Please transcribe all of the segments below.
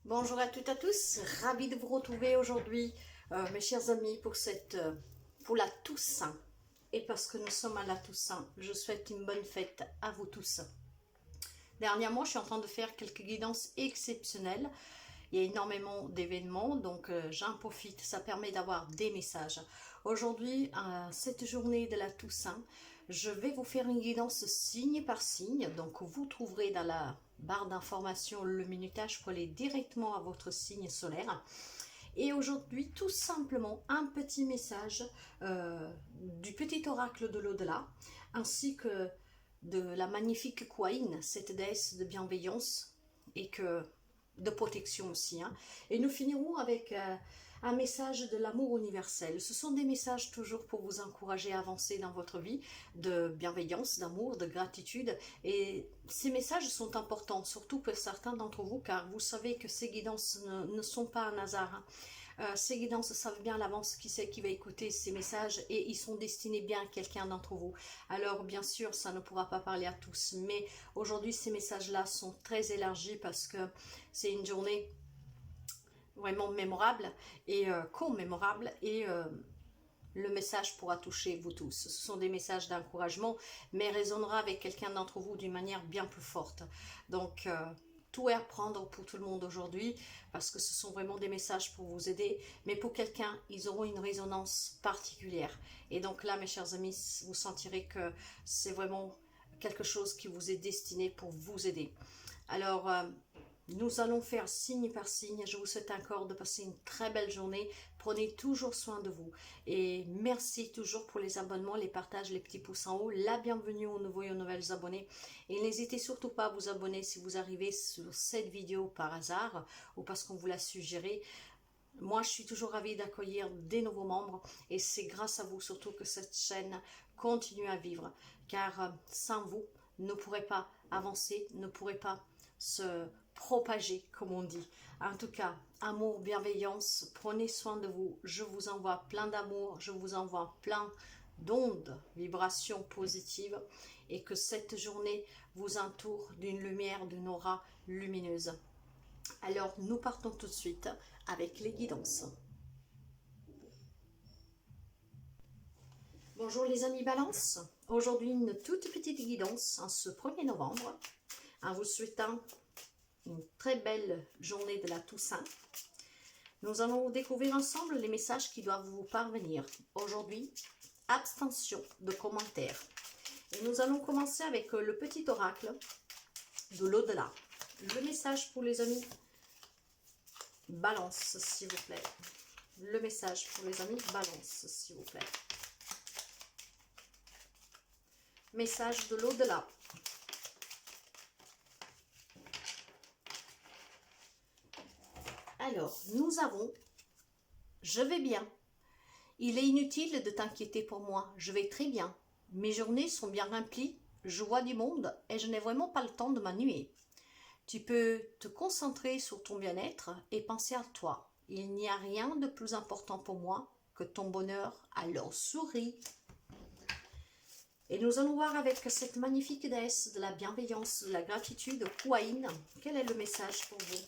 Bonjour à toutes et à tous, ravi de vous retrouver aujourd'hui, mes chers amis, pour la Toussaint. Et parce que nous sommes à la Toussaint, je souhaite une bonne fête à vous tous. Dernièrement, je suis en train de faire quelques guidances exceptionnelles. Il y a énormément d'événements, donc j'en profite, ça permet d'avoir des messages. Aujourd'hui, cette journée de la Toussaint, je vais vous faire une guidance signe par signe. Donc vous trouverez dans la barre d'information le minutage pour aller directement à votre signe solaire. Et aujourd'hui, tout simplement, un petit message du petit oracle de l'au-delà, ainsi que de la magnifique Kuan, cette déesse de bienveillance et de protection aussi. Et nous finirons avec un message de l'amour universel. Ce sont des messages toujours pour vous encourager à avancer dans votre vie, de bienveillance, d'amour, de gratitude. Et ces messages sont importants, surtout pour certains d'entre vous, car vous savez que ces guidances ne sont pas un hasard. Ces guidances savent bien à l'avance qui c'est qui va écouter ces messages et ils sont destinés bien à quelqu'un d'entre vous. Alors bien sûr, ça ne pourra pas parler à tous, mais aujourd'hui ces messages-là sont très élargis parce que c'est une journée vraiment mémorable et commémorable et le message pourra toucher vous tous. Ce sont des messages d'encouragement, mais résonnera avec quelqu'un d'entre vous d'une manière bien plus forte. Donc, tout est à prendre pour tout le monde aujourd'hui, parce que ce sont vraiment des messages pour vous aider, mais pour quelqu'un, ils auront une résonance particulière. Et donc là, mes chers amis, vous sentirez que c'est vraiment quelque chose qui vous est destiné pour vous aider. Alors, nous allons faire signe par signe. Je vous souhaite encore de passer une très belle journée. Prenez toujours soin de vous. Et merci toujours pour les abonnements, les partages, les petits pouces en haut. La bienvenue aux nouveaux et aux nouvelles abonnés. Et n'hésitez surtout pas à vous abonner si vous arrivez sur cette vidéo par hasard ou parce qu'on vous l'a suggéré. Moi, je suis toujours ravie d'accueillir des nouveaux membres et c'est grâce à vous surtout que cette chaîne continue à vivre. Car sans vous, ne pourrez pas avancer, ne pourrez pas se propager, comme on dit. En tout cas, amour, bienveillance, prenez soin de vous. Je vous envoie plein d'amour, je vous envoie plein d'ondes, vibrations positives et que cette journée vous entoure d'une lumière, d'une aura lumineuse. Alors, nous partons tout de suite avec les guidances. Bonjour les amis Balance. Aujourd'hui, une toute petite guidance en ce 1er novembre, en vous souhaitant une très belle journée de la Toussaint. Nous allons découvrir ensemble les messages qui doivent vous parvenir. Aujourd'hui, abstention de commentaires. Et nous allons commencer avec le petit oracle de l'au-delà. Le message pour les amis Balance, s'il vous plaît. Le message pour les amis Balance, s'il vous plaît. Message de l'au-delà. Alors, nous avons « Je vais bien. Il est inutile de t'inquiéter pour moi. Je vais très bien. Mes journées sont bien remplies. Je vois du monde et je n'ai vraiment pas le temps de m'ennuyer. Tu peux te concentrer sur ton bien-être et penser à toi. Il n'y a rien de plus important pour moi que ton bonheur. Alors souris. » Et nous allons voir avec cette magnifique déesse de la bienveillance, de la gratitude, Kuan, quel est le message pour vous?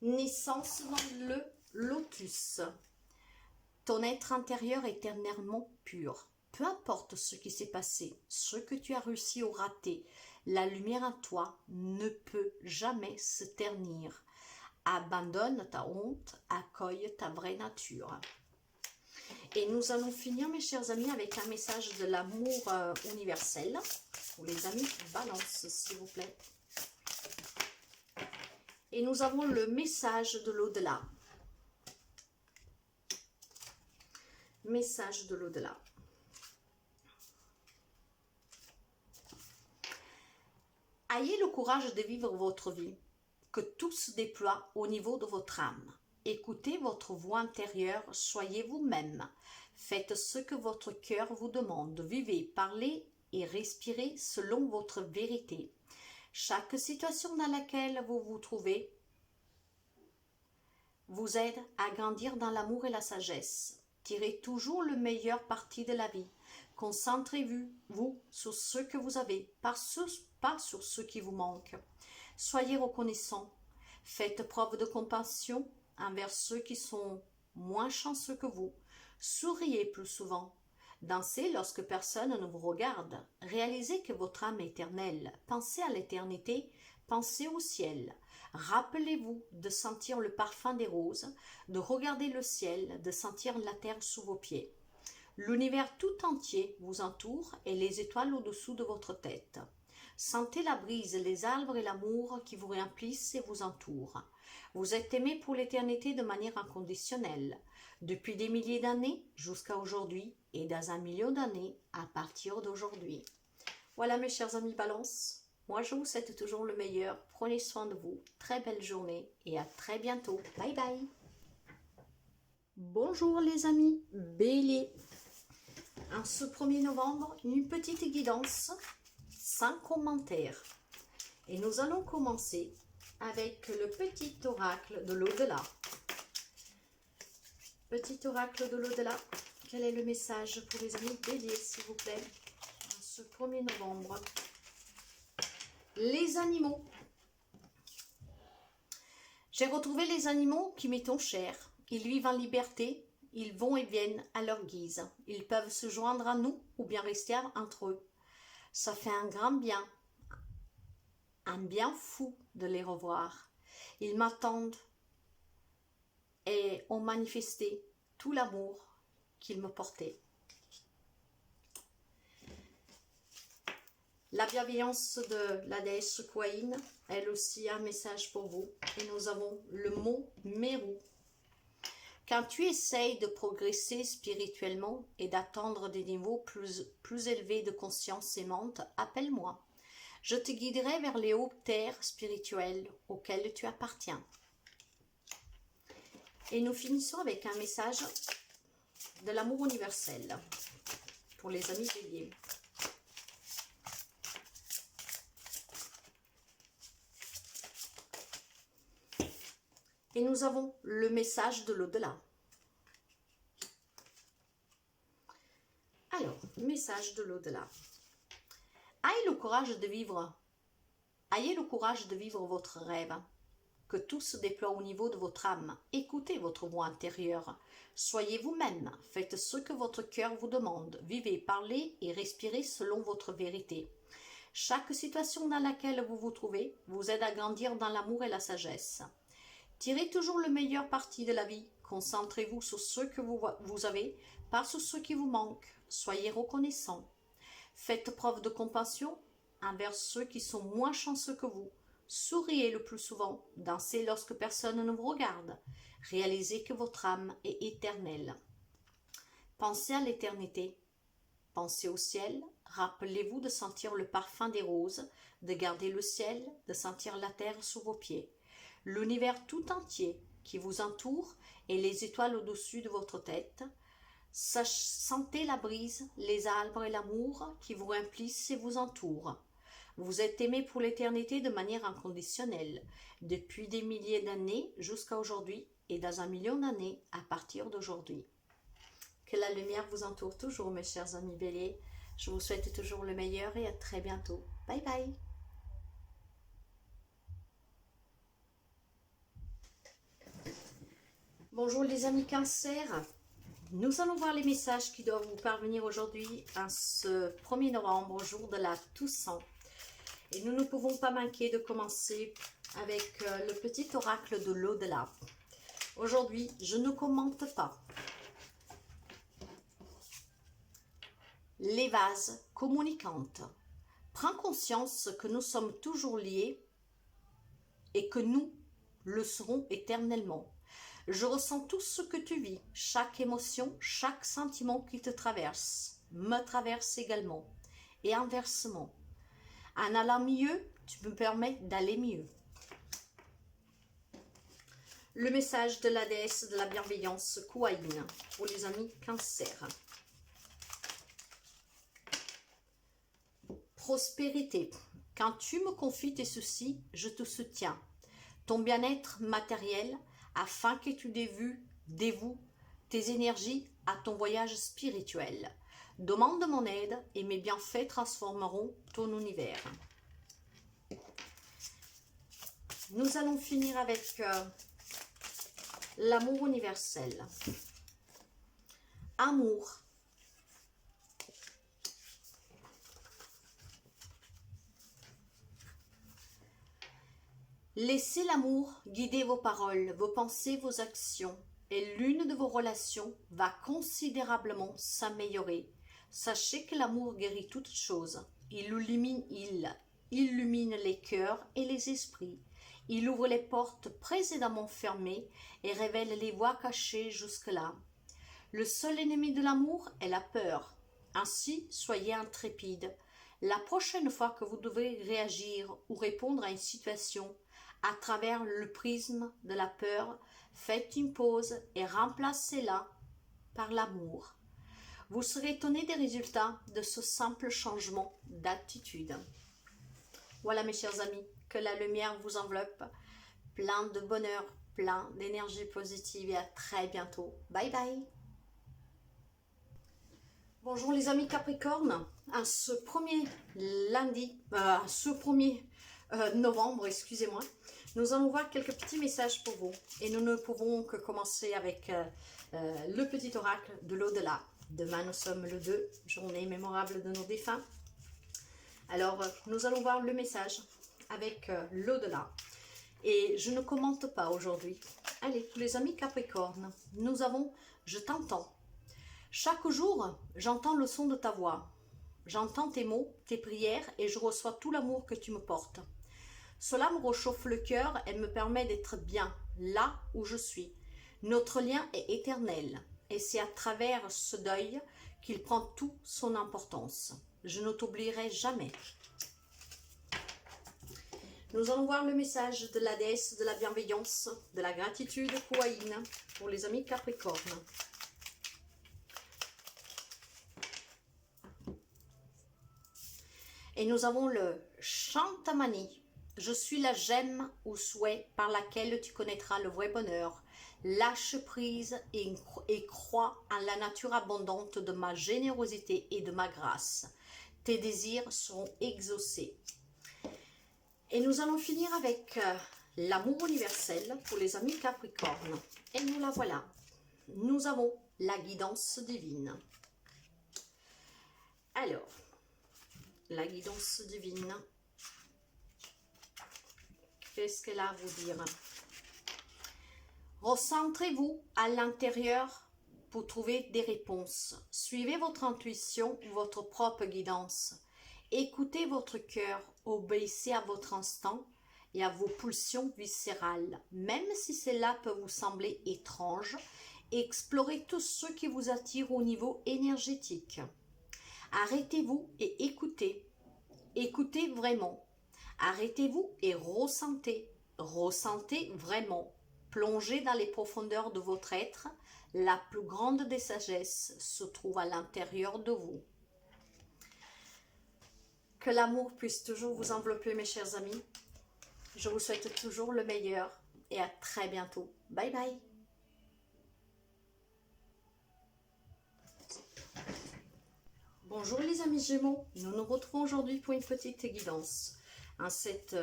Naissance dans le lotus. Ton être intérieur est éternellement pur. Peu importe ce qui s'est passé, ce que tu as réussi ou raté, la lumière en toi ne peut jamais se ternir. Abandonne ta honte, accueille ta vraie nature. Et nous allons finir, mes chers amis, avec un message de l'amour universel. Pour les amis Balance, s'il vous plaît. Et nous avons le message de l'au-delà. Message de l'au-delà. Ayez le courage de vivre votre vie, que tout se déploie au niveau de votre âme. Écoutez votre voix intérieure, soyez vous-même. Faites ce que votre cœur vous demande. Vivez, parlez et respirez selon votre vérité. Chaque situation dans laquelle vous vous trouvez vous aide à grandir dans l'amour et la sagesse. Tirez toujours le meilleur parti de la vie. Concentrez-vous sur ce que vous avez, pas sur ce qui vous manque. Soyez reconnaissant. Faites preuve de compassion envers ceux qui sont moins chanceux que vous. Souriez plus souvent. Dansez lorsque personne ne vous regarde. Réalisez que votre âme est éternelle. Pensez à l'éternité, pensez au ciel. Rappelez-vous de sentir le parfum des roses, de regarder le ciel, de sentir la terre sous vos pieds. L'univers tout entier vous entoure et les étoiles au-dessous de votre tête. Sentez la brise, les arbres et l'amour qui vous remplissent et vous entourent. Vous êtes aimé pour l'éternité de manière inconditionnelle, depuis des milliers d'années jusqu'à aujourd'hui et dans 1 million d'années à partir d'aujourd'hui. Voilà mes chers amis Balance, moi je vous souhaite toujours le meilleur, prenez soin de vous, très belle journée et à très bientôt. Bye bye. Bonjour les amis Bélier. En ce 1er novembre, une petite guidance sans commentaire. Et nous allons commencer avec le petit oracle de l'au-delà. Petit oracle de l'au-delà, quel est le message pour les amis Bélier, s'il vous plaît, en ce 1er novembre? Les animaux. J'ai retrouvé les animaux qui m'étaient chers. Ils vivent en liberté, ils vont et viennent à leur guise. Ils peuvent se joindre à nous ou bien rester entre eux. Ça fait un grand bien, un bien fou de les revoir. Ils m'attendent et ont manifesté tout l'amour qu'ils me portaient. La bienveillance de la déesse Kuan, elle aussi a un message pour vous. Et nous avons le mot Meru. Quand tu essayes de progresser spirituellement et d'atteindre des niveaux plus élevés de conscience aimante, appelle-moi. Je te guiderai vers les hautes terres spirituelles auxquelles tu appartiens. Et nous finissons avec un message de l'amour universel pour les amis Bélier. Et nous avons le message de l'au-delà. Alors, message de l'au-delà. Ayez le courage de vivre. Ayez le courage de vivre votre rêve. Que tout se déploie au niveau de votre âme. Écoutez votre voix intérieure. Soyez vous-même. Faites ce que votre cœur vous demande. Vivez, parlez et respirez selon votre vérité. Chaque situation dans laquelle vous vous trouvez vous aide à grandir dans l'amour et la sagesse. Tirez toujours le meilleur parti de la vie. Concentrez-vous sur ce que vous avez, pas sur ce qui vous manque. Soyez reconnaissant. Faites preuve de compassion envers ceux qui sont moins chanceux que vous. Souriez le plus souvent. Dansez lorsque personne ne vous regarde. Réalisez que votre âme est éternelle. Pensez à l'éternité. Pensez au ciel. Rappelez-vous de sentir le parfum des roses, de garder le ciel, de sentir la terre sous vos pieds. L'univers tout entier qui vous entoure et les étoiles au-dessus de votre tête. Sentez la brise, les arbres et l'amour qui vous remplissent et vous entourent. Vous êtes aimé pour l'éternité de manière inconditionnelle, depuis des milliers d'années jusqu'à aujourd'hui et dans 1 million d'années à partir d'aujourd'hui. Que la lumière vous entoure toujours, mes chers amis Bélier. Je vous souhaite toujours le meilleur et à très bientôt. Bye bye. Bonjour les amis Cancer, nous allons voir les messages qui doivent vous parvenir aujourd'hui en ce 1er novembre, jour de la Toussaint. Et nous ne pouvons pas manquer de commencer avec le petit oracle de l'au-delà. Aujourd'hui, je ne commente pas. Les vases communicantes. Prends conscience que nous sommes toujours liés et que nous le serons éternellement. Je ressens tout ce que tu vis, chaque émotion, chaque sentiment qui te traverse, me traverse également, et inversement. En allant mieux, tu me permets d'aller mieux. Le message de la déesse de la bienveillance, Kuan, pour les amis Cancer. Prospérité. Quand tu me confies tes soucis, je te soutiens. Ton bien-être matériel, afin que tu dévoues tes énergies à ton voyage spirituel. Demande mon aide et mes bienfaits transformeront ton univers. nous allons finir avec l'amour universel. Amour. Laissez l'amour guider vos paroles, vos pensées, vos actions, et l'une de vos relations va considérablement s'améliorer. Sachez que l'amour guérit toutes choses. Il illumine les cœurs et les esprits. Il ouvre les portes précédemment fermées et révèle les voies cachées jusque-là. Le seul ennemi de l'amour est la peur. Ainsi, soyez intrépide. La prochaine fois que vous devez réagir ou répondre à une situation à travers le prisme de la peur, faites une pause et remplacez-la par l'amour. Vous serez étonné des résultats de ce simple changement d'attitude. Voilà mes chers amis, que la lumière vous enveloppe, plein de bonheur, plein d'énergie positive et à très bientôt. Bye bye. Bonjour les amis Capricorne, à ce premier novembre, excusez-moi, nous allons voir quelques petits messages pour vous et nous ne pouvons que commencer avec le petit oracle de l'au-delà. Demain nous sommes le 2, journée mémorable de nos défunts. Alors nous allons voir le message avec l'au-delà et je ne commente pas aujourd'hui. Allez, pour les amis Capricorne, nous avons « Je t'entends ». Chaque jour, j'entends le son de ta voix. J'entends tes mots, tes prières et je reçois tout l'amour que tu me portes. Cela me réchauffe le cœur et me permet d'être bien là où je suis. Notre lien est éternel et c'est à travers ce deuil qu'il prend toute son importance. Je ne t'oublierai jamais. Nous allons voir le message de la déesse de la bienveillance, de la gratitude Kuaïn pour les amis Capricorne. Et nous avons le Chantamani. Je suis la gemme ou souhait par laquelle tu connaîtras le vrai bonheur. Lâche prise et crois en la nature abondante de ma générosité et de ma grâce. Tes désirs seront exaucés. Et nous allons finir avec l'amour universel pour les amis Capricorne. Et nous la voilà. Nous avons la guidance divine. Alors, la guidance divine, qu'est-ce qu'elle a à vous dire? Recentrez-vous à l'intérieur pour trouver des réponses. Suivez votre intuition ou votre propre guidance. Écoutez votre cœur, obéissez à votre instinct et à vos pulsions viscérales. Même si cela peut vous sembler étrange, explorez tout ce qui vous attire au niveau énergétique. Arrêtez-vous et écoutez. Écoutez vraiment. Arrêtez-vous et ressentez. Ressentez vraiment. Plongez dans les profondeurs de votre être. La plus grande des sagesses se trouve à l'intérieur de vous. Que l'amour puisse toujours vous envelopper, mes chers amis. Je vous souhaite toujours le meilleur et à très bientôt. Bye bye. Bonjour les amis Gémeaux, nous nous retrouvons aujourd'hui pour une petite guidance. En cette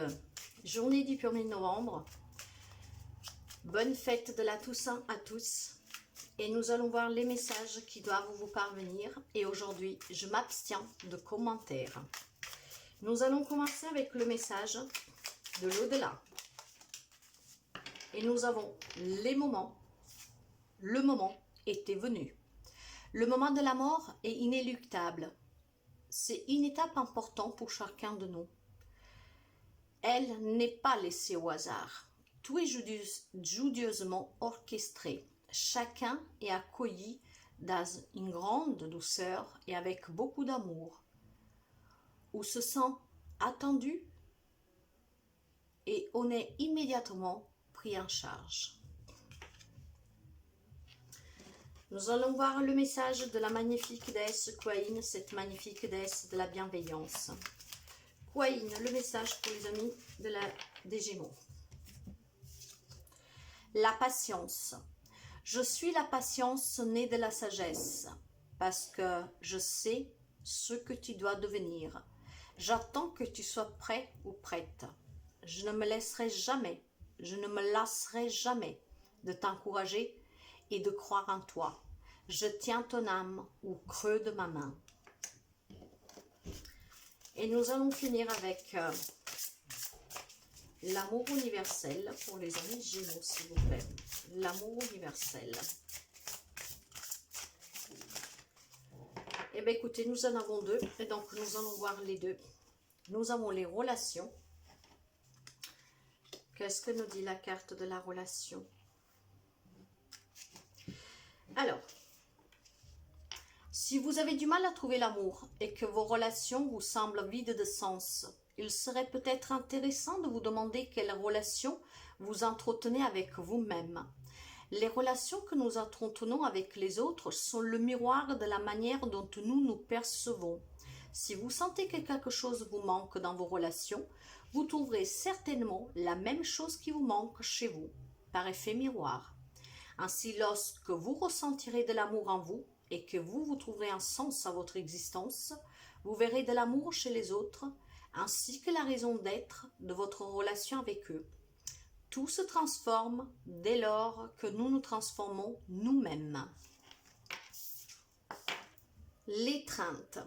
journée du 1er novembre, bonne fête de la Toussaint à tous. Et nous allons voir les messages qui doivent vous parvenir. Et aujourd'hui, je m'abstiens de commentaires. Nous allons commencer avec le message de l'au-delà. Et nous avons les moments. Le moment était venu. Le moment de la mort est inéluctable. C'est une étape importante pour chacun de nous. Elle n'est pas laissée au hasard. Tout est judicieusement orchestré. Chacun est accueilli dans une grande douceur et avec beaucoup d'amour, où se sent attendu et on est immédiatement pris en charge. Nous allons voir le message de la magnifique déesse Kuaïn, cette magnifique déesse de la bienveillance. Kuaïn, le message pour les amis des Gémeaux. La patience. Je suis la patience née de la sagesse, parce que je sais ce que tu dois devenir. J'attends que tu sois prêt ou prête. je ne me laisserai jamais, je ne me lasserai jamais de t'encourager et de croire en toi. Je tiens ton âme au creux de ma main. Et nous allons finir avec l'amour universel pour les amis Gémeaux, s'il vous plaît. L'amour universel. Eh bien, écoutez, nous en avons deux, et donc nous allons voir les deux. Nous avons les relations. Qu'est-ce que nous dit la carte de la relation? Alors, si vous avez du mal à trouver l'amour et que vos relations vous semblent vides de sens, il serait peut-être intéressant de vous demander quelles relations vous entretenez avec vous-même. Les relations que nous entretenons avec les autres sont le miroir de la manière dont nous nous percevons. Si vous sentez que quelque chose vous manque dans vos relations, vous trouverez certainement la même chose qui vous manque chez vous, par effet miroir. Ainsi, lorsque vous ressentirez de l'amour en vous et que vous trouverez un sens à votre existence, vous verrez de l'amour chez les autres, ainsi que la raison d'être de votre relation avec eux. Tout se transforme dès lors que nous nous transformons nous-mêmes. L'étreinte.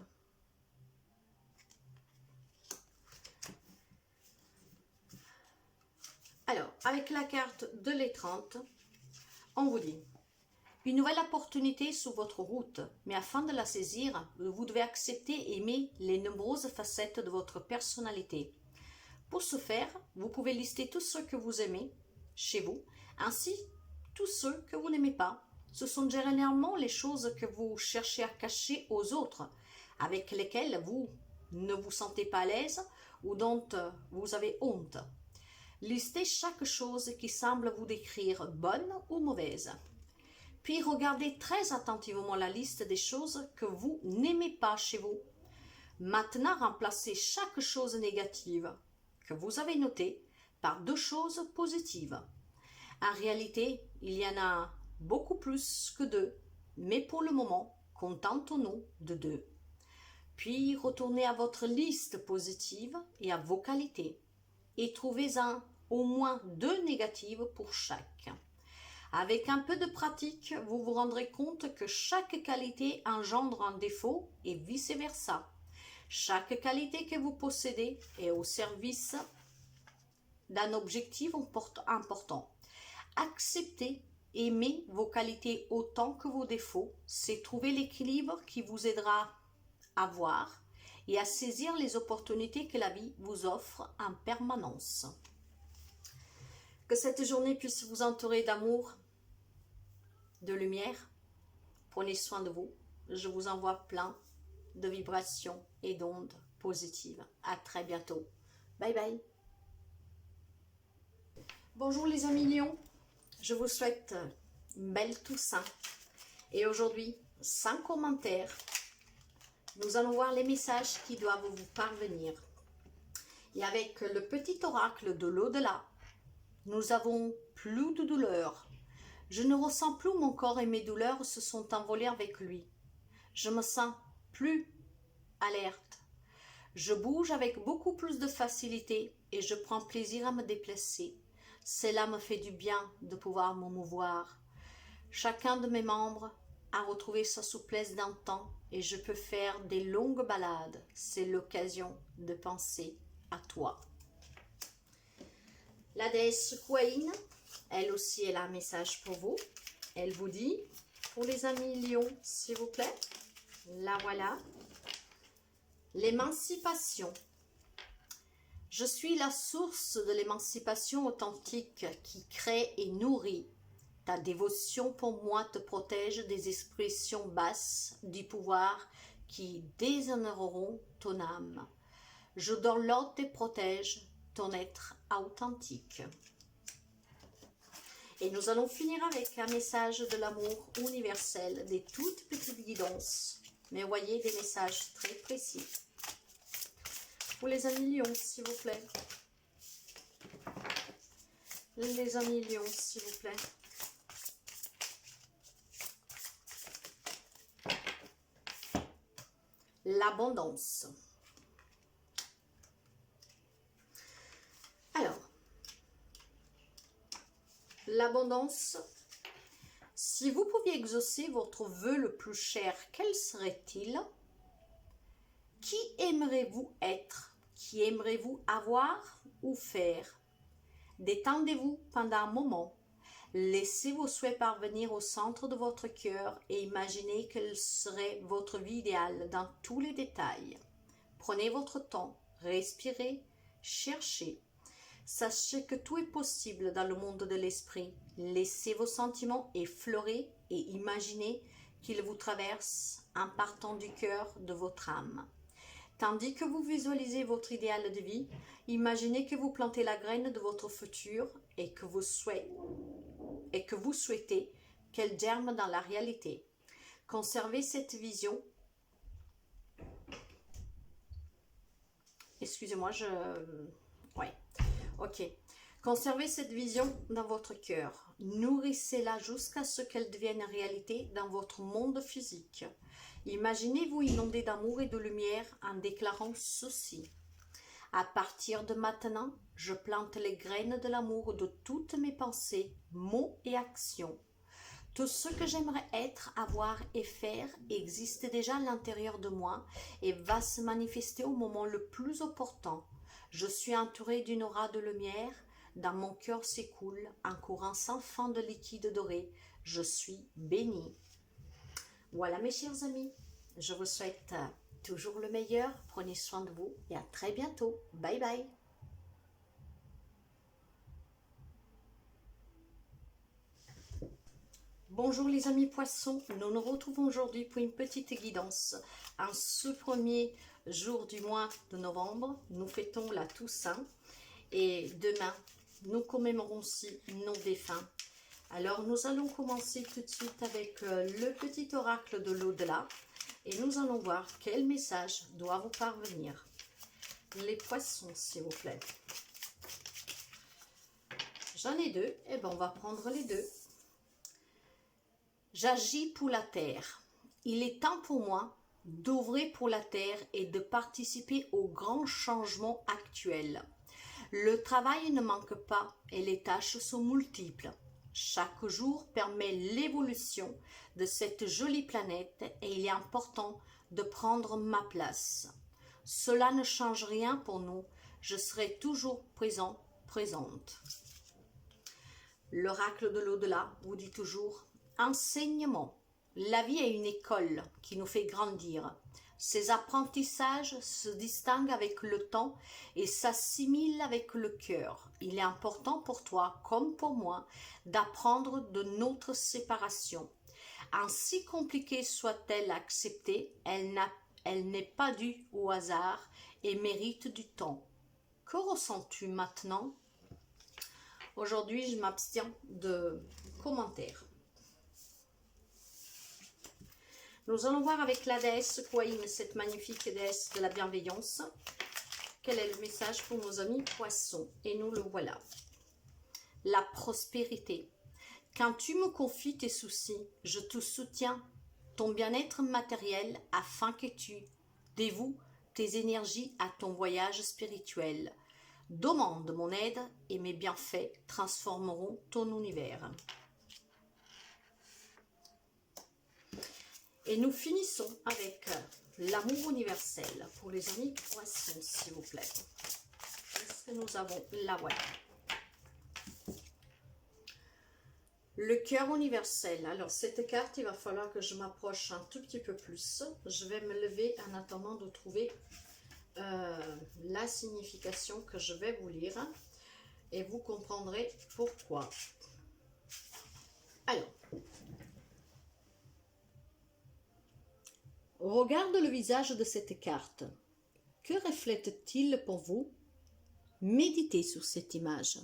Alors, avec la carte de l'étreinte, on vous dit une nouvelle opportunité sur votre route, mais afin de la saisir, vous devez accepter et aimer les nombreuses facettes de votre personnalité. Pour ce faire, vous pouvez lister tous ceux que vous aimez chez vous, ainsi tous ceux que vous n'aimez pas. Ce sont généralement les choses que vous cherchez à cacher aux autres, avec lesquelles vous ne vous sentez pas à l'aise ou dont vous avez honte. Listez chaque chose qui semble vous décrire bonne ou mauvaise. Puis regardez très attentivement la liste des choses que vous n'aimez pas chez vous. Maintenant, remplacez chaque chose négative que vous avez notée par deux choses positives. En réalité, il y en a beaucoup plus que deux, mais pour le moment, contentons-nous de deux. Puis retournez à votre liste positive et à vos qualités et trouvez-en au moins deux négatives pour chaque. Avec un peu de pratique, vous vous rendrez compte que chaque qualité engendre un défaut et vice-versa. Chaque qualité que vous possédez est au service d'un objectif important. Acceptez, aimez vos qualités autant que vos défauts, c'est trouver l'équilibre qui vous aidera à voir et à saisir les opportunités que la vie vous offre en permanence. Que cette journée puisse vous entourer d'amour, de lumière. Prenez soin de vous. Je vous envoie plein de vibrations et d'ondes positives. À très bientôt. Bye bye. Bonjour les amis lions. Je vous souhaite une belle Toussaint. Et aujourd'hui, sans commentaire, nous allons voir les messages qui doivent vous parvenir. Et avec le petit oracle de l'au-delà, nous avons plus de douleur. Je ne ressens plus mon corps et mes douleurs se sont envolées avec lui. Je me sens plus alerte. Je bouge avec beaucoup plus de facilité et je prends plaisir à me déplacer. Cela me fait du bien de pouvoir me mouvoir. Chacun de mes membres a retrouvé sa souplesse d'antan et je peux faire des longues balades. C'est l'occasion de penser à toi. La déesse Kuaïn, elle aussi, elle a un message pour vous. Elle vous dit, pour les amis lions, s'il vous plaît, la voilà. L'émancipation. Je suis la source de l'émancipation authentique qui crée et nourrit. Ta dévotion pour moi te protège des expressions basses du pouvoir qui déshonoreront ton âme. Je donne l'ordre et protège ton être authentique. Et nous allons finir avec un message de l'amour universel, des toutes petites guidances, mais voyez des messages très précis. Pour les amis lions, s'il vous plaît. Les amis lions, s'il vous plaît. L'abondance. Alors, l'abondance. Si vous pouviez exaucer votre vœu le plus cher, quel serait-il? Qui aimerez-vous être? Qui aimerez-vous avoir ou faire? Détendez-vous pendant un moment. Laissez vos souhaits parvenir au centre de votre cœur et imaginez quelle serait votre vie idéale dans tous les détails. Prenez votre temps, respirez, cherchez. Sachez que tout est possible dans le monde de l'esprit. Laissez vos sentiments effleurer et imaginez qu'ils vous traversent en partant du cœur de votre âme. Tandis que vous visualisez votre idéal de vie, imaginez que vous plantez la graine de votre futur et que vous souhaitez qu'elle germe dans la réalité. Conservez cette vision. Excusez-moi, Ouais. Ok. Conservez cette vision dans votre cœur. Nourrissez-la jusqu'à ce qu'elle devienne réalité dans votre monde physique. Imaginez-vous inondé d'amour et de lumière en déclarant ceci. À partir de maintenant, je plante les graines de l'amour de toutes mes pensées, mots et actions. Tout ce que j'aimerais être, avoir et faire existe déjà à l'intérieur de moi et va se manifester au moment le plus opportun. Je suis entourée d'une aura de lumière. Dans mon cœur s'écoule un courant sans fin de liquide doré. Je suis bénie. Voilà mes chers amis, je vous souhaite toujours le meilleur. Prenez soin de vous et à très bientôt. Bye bye. Bonjour les amis poissons, nous nous retrouvons aujourd'hui pour une petite guidance. En ce premier jour du mois de novembre, nous fêtons la Toussaint et demain, nous commémorons aussi nos défunts. Alors nous allons commencer tout de suite avec le petit oracle de l'au-delà et nous allons voir quel message doit vous parvenir. Les poissons s'il vous plaît. J'en ai deux, et bien on va prendre les deux. J'agis pour la terre. Il est temps pour moi d'ouvrir pour la terre et de participer aux grands changements actuels. Le travail ne manque pas et les tâches sont multiples. Chaque jour permet l'évolution de cette jolie planète et il est important de prendre ma place. Cela ne change rien pour nous. Je serai toujours présent, présente. L'oracle de l'au-delà vous dit toujours enseignement. La vie est une école qui nous fait grandir. Ces apprentissages se distinguent avec le temps et s'assimilent avec le cœur. Il est important pour toi, comme pour moi, d'apprendre de notre séparation. Ainsi compliquée soit-elle à accepter, elle n'est pas due au hasard et mérite du temps. Que ressens-tu maintenant? Aujourd'hui, je m'abstiens de commentaires. Nous allons voir avec la déesse Kuaïn, cette magnifique déesse de la bienveillance, quel est le message pour nos amis poissons. Et nous le voilà. La prospérité. Quand tu me confies tes soucis, je te soutiens ton bien-être matériel afin que tu dévoues tes énergies à ton voyage spirituel. Demande mon aide et mes bienfaits transformeront ton univers. Et nous finissons avec l'amour universel pour les amis poissons, s'il vous plaît. Qu'est-ce que nous avons là? Voilà. Le cœur universel. Alors, cette carte, il va falloir que je m'approche un tout petit peu plus. Je vais me lever en attendant de trouver la signification que je vais vous lire. Et vous comprendrez pourquoi. Alors. Regarde le visage de cette carte. Que reflète-t-il pour vous? Méditez sur cette image.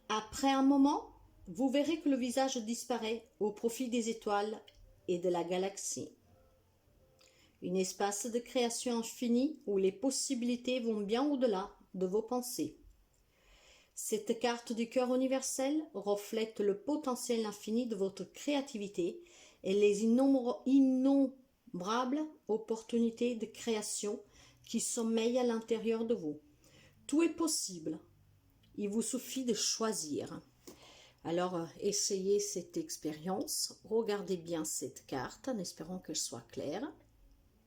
Après un moment, vous verrez que le visage disparaît au profit des étoiles et de la galaxie. Un espace de création infinie où les possibilités vont bien au-delà de vos pensées. Cette carte du cœur universel reflète le potentiel infini de votre créativité et les innombrables opportunités de création qui sommeillent à l'intérieur de vous. Tout est possible. Il vous suffit de choisir. Alors, essayez cette expérience, regardez bien cette carte en espérant qu'elle soit claire.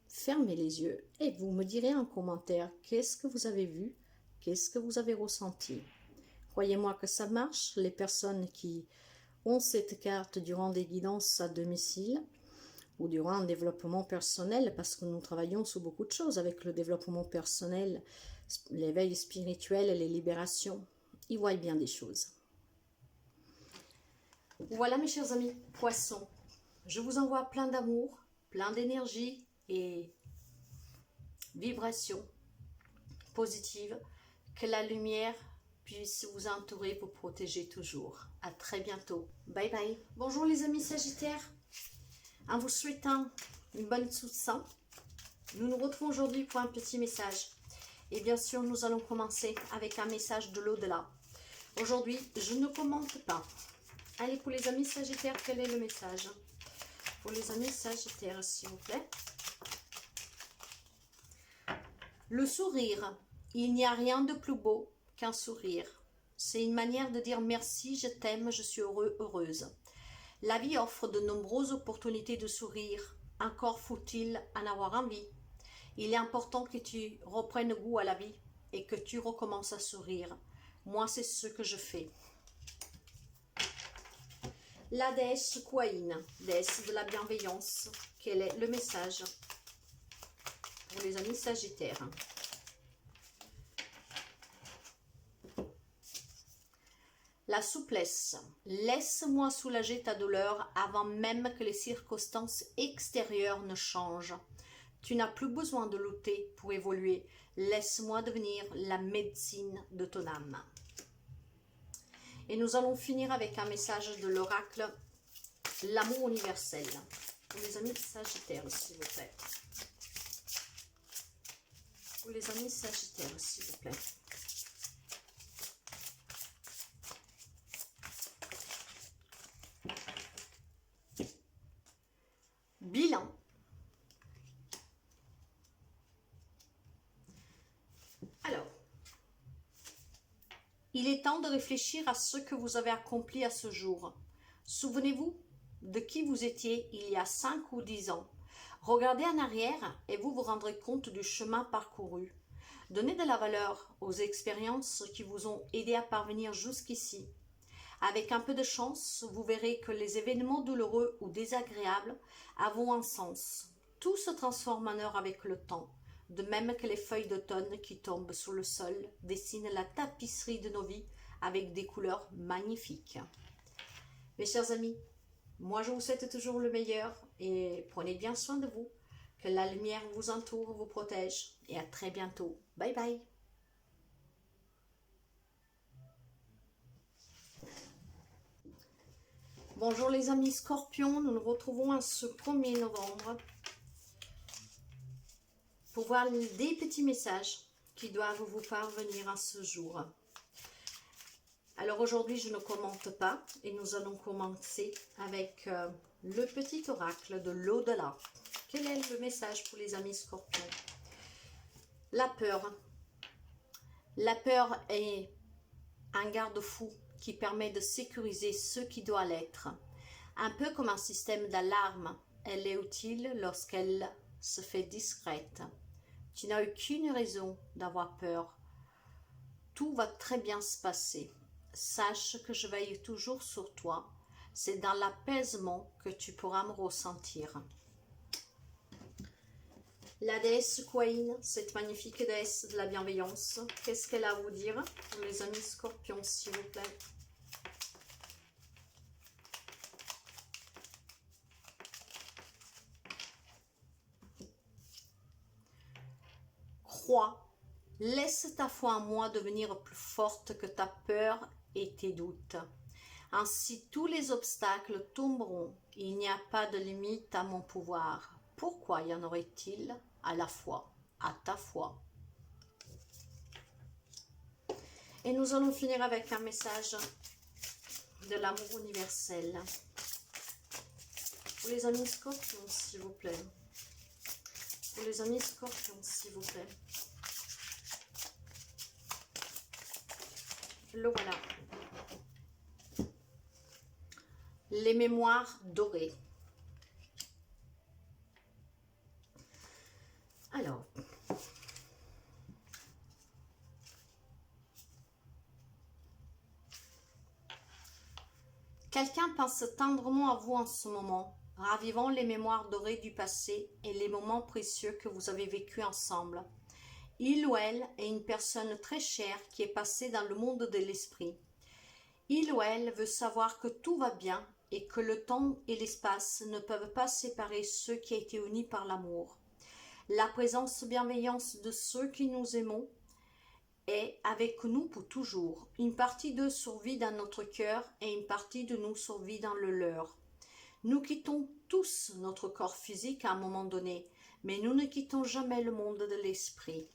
Fermez les yeux et vous me direz en commentaire qu'est-ce que vous avez vu, qu'est-ce que vous avez ressenti. Croyez-moi que ça marche, les personnes qui ont cette carte durant des guidances à domicile ou durant un développement personnel, parce que nous travaillons sur beaucoup de choses avec le développement personnel, l'éveil spirituel et les libérations, ils voient bien des choses. Voilà mes chers amis, poissons, je vous envoie plein d'amour, plein d'énergie et vibrations positives, que la lumière puisse vous entourer, vous protéger toujours. À très bientôt. Bye bye. Bonjour les amis Sagittaires. En vous souhaitant une bonne Toussaint, nous nous retrouvons aujourd'hui pour un petit message. Et bien sûr, nous allons commencer avec un message de l'au-delà. Aujourd'hui, je ne commente pas. Allez, pour les amis Sagittaires, quel est le message? Pour les amis Sagittaires, s'il vous plaît. Le sourire. Il n'y a rien de plus beau qu'un sourire. C'est une manière de dire merci, je t'aime, je suis heureux, heureuse. La vie offre de nombreuses opportunités de sourire. Encore faut-il en avoir envie. Il est important que tu reprennes goût à la vie et que tu recommences à sourire. Moi, c'est ce que je fais. La déesse Kuaïn, déesse de la bienveillance. Quel est le message pour les amis Sagittaires? La souplesse. Laisse-moi soulager ta douleur avant même que les circonstances extérieures ne changent. Tu n'as plus besoin de lutter pour évoluer. Laisse-moi devenir la médecine de ton âme. Et nous allons finir avec un message de l'oracle, l'amour universel. Pour les amis Sagittaires, s'il vous plaît. Pour les amis Sagittaires, s'il vous plaît. Bilan. Alors, il est temps de réfléchir à ce que vous avez accompli à ce jour. Souvenez-vous de qui vous étiez il y a 5 ou 10 ans. Regardez en arrière et vous vous rendrez compte du chemin parcouru. Donnez de la valeur aux expériences qui vous ont aidé à parvenir jusqu'ici. Avec un peu de chance, vous verrez que les événements douloureux ou désagréables avont un sens. Tout se transforme en or avec le temps, de même que les feuilles d'automne qui tombent sur le sol dessinent la tapisserie de nos vies avec des couleurs magnifiques. Mes chers amis, moi je vous souhaite toujours le meilleur et prenez bien soin de vous. Que la lumière vous entoure, vous protège et à très bientôt. Bye bye. Bonjour les amis Scorpions, nous nous retrouvons en ce 1er novembre pour voir des petits messages qui doivent vous parvenir en ce jour. Alors aujourd'hui je ne commente pas et nous allons commencer avec le petit oracle de l'au-delà. Quel est le message pour les amis Scorpions? La peur. La peur est un garde-fou qui permet de sécuriser ce qui doit l'être. Un peu comme un système d'alarme, elle est utile lorsqu'elle se fait discrète. Tu n'as aucune raison d'avoir peur. Tout va très bien se passer. Sache que je veille toujours sur toi. C'est dans l'apaisement que tu pourras me ressentir. La déesse Kuaïn, cette magnifique déesse de la bienveillance, qu'est-ce qu'elle a à vous dire pour les amis Scorpions, s'il vous plaît? Crois, laisse ta foi en moi devenir plus forte que ta peur et tes doutes. Ainsi tous les obstacles tomberont, il n'y a pas de limite à mon pouvoir. Pourquoi y en aurait-il à la foi, à ta foi? Et nous allons finir avec un message de l'amour universel. Pour les amis Scorpions, s'il vous plaît. Pour les amis Scorpions, s'il vous plaît. Le voilà. les mémoires dorées. Alors, quelqu'un pense tendrement à vous en ce moment, ravivant les mémoires dorées du passé et les moments précieux que vous avez vécus ensemble. Il ou elle est une personne très chère qui est passée dans le monde de l'esprit. Il ou elle veut savoir que tout va bien et que le temps et l'espace ne peuvent pas séparer ceux qui ont été unis par l'amour. La présence bienveillante de ceux qui nous aimons est avec nous pour toujours. Une partie d'eux survit dans notre cœur et une partie de nous survit dans le leur. Nous quittons tous notre corps physique à un moment donné, mais nous ne quittons jamais le monde de l'esprit.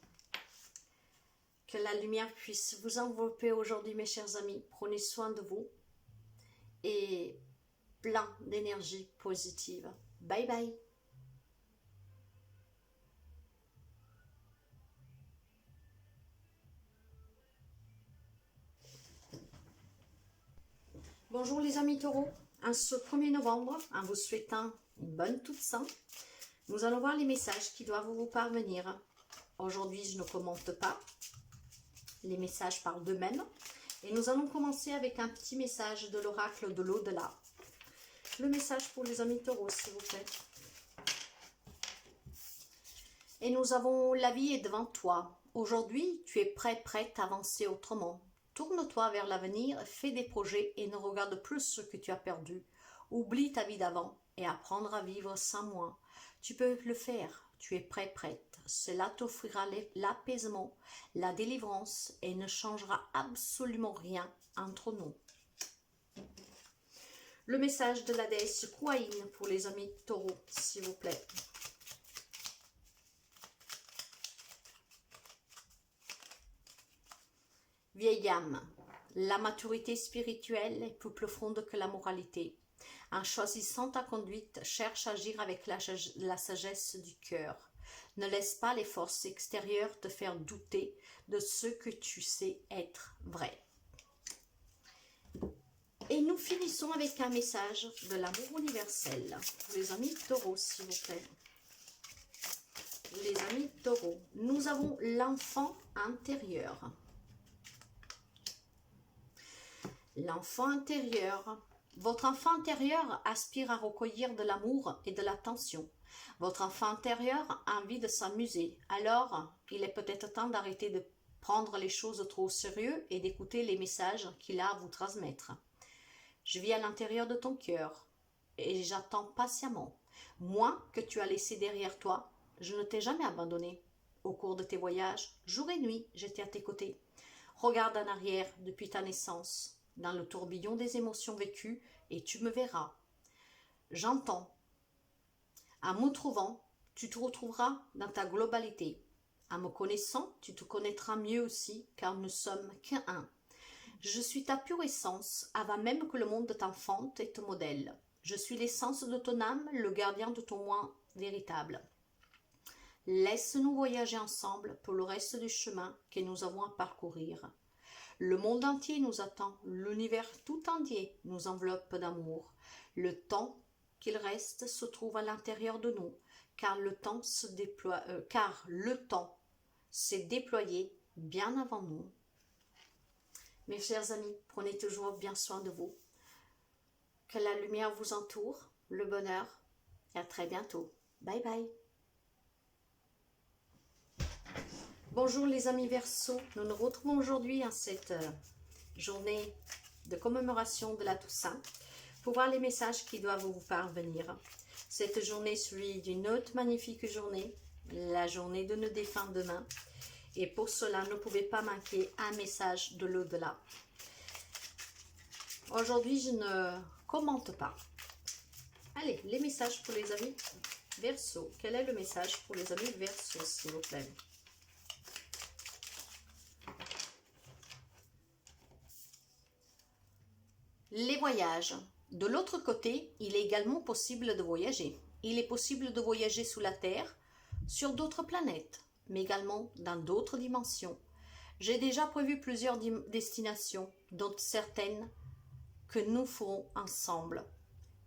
Que la lumière puisse vous envelopper aujourd'hui, mes chers amis. Prenez soin de vous et plein d'énergie positive. Bye bye. Bonjour les amis taureaux, en ce 1er novembre, en vous souhaitant une bonne Toussaint, nous allons voir les messages qui doivent vous parvenir. Aujourd'hui, je ne commente pas, les messages parlent d'eux-mêmes, et nous allons commencer avec un petit message de l'oracle de l'au-delà. Le message pour les amis taureaux, s'il vous plaît. Et nous avons la vie est devant toi. Aujourd'hui, tu es prête à avancer autrement. Tourne-toi vers l'avenir, fais des projets et ne regarde plus ce que tu as perdu. Oublie ta vie d'avant et apprendre à vivre sans moi. Tu peux le faire, tu es prête. Cela t'offrira l'apaisement, la délivrance et ne changera absolument rien entre nous. Le message de la déesse Kuan pour les amis taureaux, s'il vous plaît. Vieille âme, la maturité spirituelle est plus profonde que la moralité. En choisissant ta conduite, cherche à agir avec la sagesse du cœur. Ne laisse pas les forces extérieures te faire douter de ce que tu sais être vrai. Et nous finissons avec un message de l'amour universel. Pour les amis taureaux, s'il vous plaît. Les amis taureaux, nous avons l'enfant intérieur. L'enfant intérieur. Votre enfant intérieur aspire à recueillir de l'amour et de l'attention. Votre enfant intérieur a envie de s'amuser. Alors, il est peut-être temps d'arrêter de prendre les choses trop au sérieux et d'écouter les messages qu'il a à vous transmettre. Je vis à l'intérieur de ton cœur et j'attends patiemment. Moi que tu as laissé derrière toi, je ne t'ai jamais abandonné. Au cours de tes voyages, jour et nuit, j'étais à tes côtés. Regarde en arrière depuis ta naissance, dans le tourbillon des émotions vécues, et tu me verras. J'entends. En me trouvant, tu te retrouveras dans ta globalité. En me connaissant, tu te connaîtras mieux aussi, car nous sommes qu'un. Je suis ta pure essence, avant même que le monde t'enfante et te modèle. Je suis l'essence de ton âme, le gardien de ton moi véritable. Laisse-nous voyager ensemble pour le reste du chemin que nous avons à parcourir. Le monde entier nous attend, l'univers tout entier nous enveloppe d'amour. Le temps qu'il reste se trouve à l'intérieur de nous, car le temps s'est déployé bien avant nous. Mes chers amis, prenez toujours bien soin de vous. Que la lumière vous entoure, le bonheur, et à très bientôt. Bye bye. Bonjour les amis Verseaux, nous nous retrouvons aujourd'hui en cette journée de commémoration de la Toussaint pour voir les messages qui doivent vous parvenir. Cette journée suit d'une autre magnifique journée, la journée de nos défunts demain. Et pour cela, ne pouvez pas manquer un message de l'au-delà. Aujourd'hui, je ne commente pas. Allez, les messages pour les amis Verseaux. Quel est le message pour les amis Verseaux, s'il vous plaît? Les voyages. De l'autre côté, il est également possible de voyager. Il est possible de voyager sous la Terre, sur d'autres planètes, mais également dans d'autres dimensions. J'ai déjà prévu plusieurs destinations, dont certaines que nous ferons ensemble.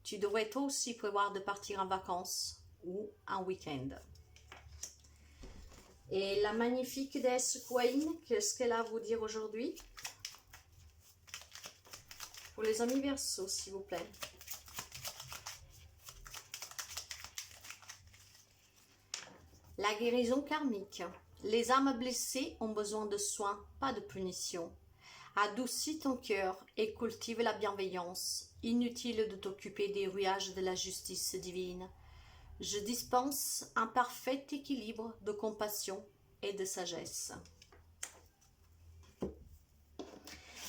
Tu devrais toi aussi prévoir de partir en vacances ou en week-end. Et la magnifique déesse Kuan, qu'est-ce qu'elle a à vous dire aujourd'hui? Pour les amis Verseaux, s'il vous plaît. La guérison karmique. Les âmes blessées ont besoin de soins, pas de punition. Adoucis ton cœur et cultive la bienveillance. Inutile de t'occuper des rouages de la justice divine. Je dispense un parfait équilibre de compassion et de sagesse.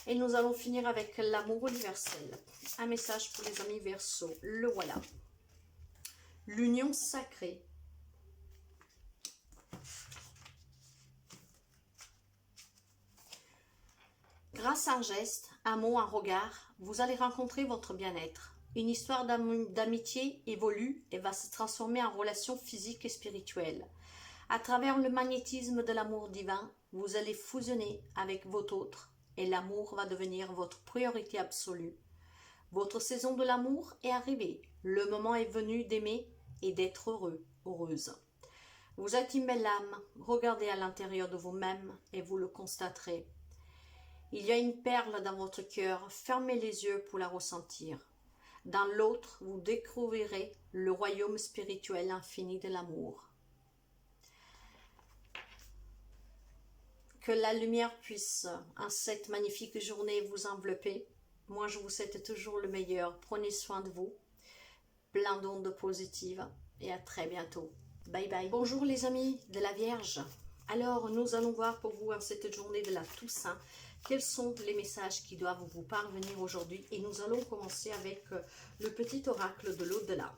Et nous allons finir avec l'amour universel. Un message pour les amis Verseaux. Le voilà. L'union sacrée. Grâce à un geste, un mot, un regard, vous allez rencontrer votre bien-être. Une histoire d'amitié évolue et va se transformer en relation physique et spirituelle. À travers le magnétisme de l'amour divin, vous allez fusionner avec votre autre et l'amour va devenir votre priorité absolue. Votre saison de l'amour est arrivée. Le moment est venu d'aimer et d'être heureux, heureuse. Vous êtes une belle âme. Regardez à l'intérieur de vous-même et vous le constaterez. Il y a une perle dans votre cœur, fermez les yeux pour la ressentir. Dans l'autre, vous découvrirez le royaume spirituel infini de l'amour. Que la lumière puisse, en cette magnifique journée, vous envelopper. Moi, je vous souhaite toujours le meilleur. Prenez soin de vous. Plein d'ondes positives et à très bientôt. Bye bye. Bonjour les amis de la Vierge. Alors, nous allons voir pour vous en cette journée de la Toussaint quels sont les messages qui doivent vous parvenir aujourd'hui. Et nous allons commencer avec le petit oracle de l'au-delà.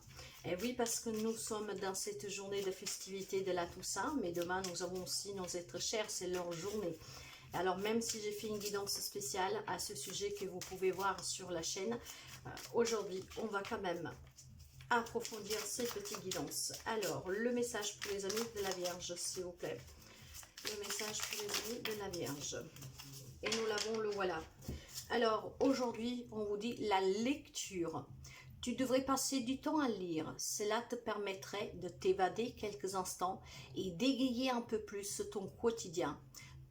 Et oui, parce que nous sommes dans cette journée de festivité de la Toussaint, mais demain nous avons aussi nos êtres chers, c'est leur journée. Alors même si j'ai fait une guidance spéciale à ce sujet que vous pouvez voir sur la chaîne, aujourd'hui on va quand même approfondir ces petites guidances. Alors, le message pour les amis de la Vierge, s'il vous plaît. Le message pour les amis de la Vierge. Et nous l'avons, le voilà. Alors, aujourd'hui, on vous dit la lecture. Tu devrais passer du temps à lire. Cela te permettrait de t'évader quelques instants et d'égayer un peu plus ton quotidien.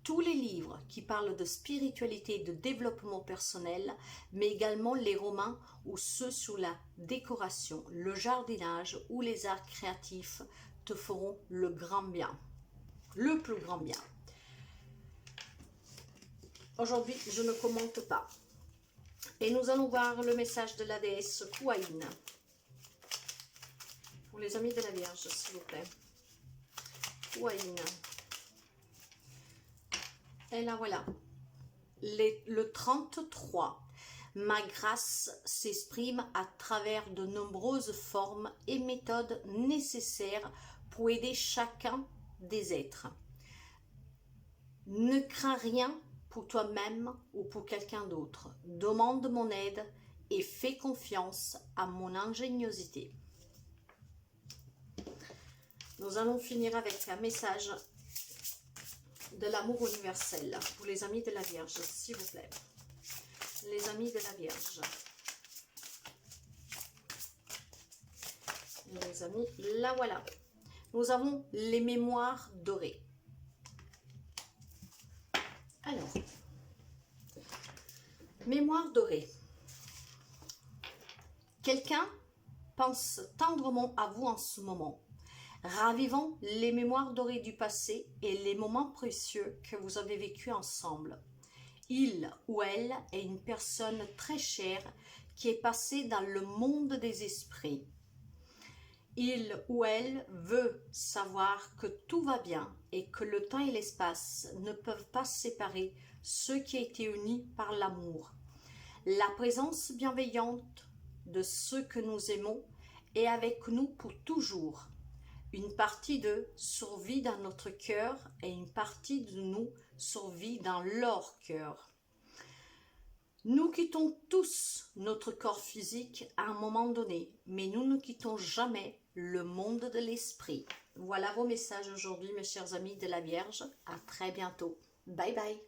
Tous les livres qui parlent de spiritualité et de développement personnel, mais également les romans ou ceux sur la décoration, le jardinage ou les arts créatifs te feront le grand bien. Le plus grand bien. Aujourd'hui, je ne commente pas. Et nous allons voir le message de la déesse Kuan. Pour les amis de la Vierge, s'il vous plaît. Kuan. Et là, voilà. Le 33. Ma grâce s'exprime à travers de nombreuses formes et méthodes nécessaires pour aider chacun des êtres. Ne crains rien pour toi-même ou pour quelqu'un d'autre. Demande mon aide et fais confiance à mon ingéniosité. Nous allons finir avec un message de l'amour universel pour les amis de la Vierge, s'il vous plaît. Les amis de la Vierge. Les amis, là voilà. Nous avons les mémoires dorées. Alors, mémoire dorée. Quelqu'un pense tendrement à vous en ce moment. Ravivons les mémoires dorées du passé et les moments précieux que vous avez vécus ensemble. Il ou elle est une personne très chère qui est passée dans le monde des esprits. Il ou elle veut savoir que tout va bien et que le temps et l'espace ne peuvent pas séparer ceux qui ont été unis par l'amour. La présence bienveillante de ceux que nous aimons est avec nous pour toujours. Une partie d'eux survit dans notre cœur et une partie de nous survit dans leur cœur. Nous quittons tous notre corps physique à un moment donné, mais nous ne quittons jamais le monde de l'esprit. Voilà vos messages aujourd'hui, mes chers amis de la Vierge. À très bientôt. Bye bye.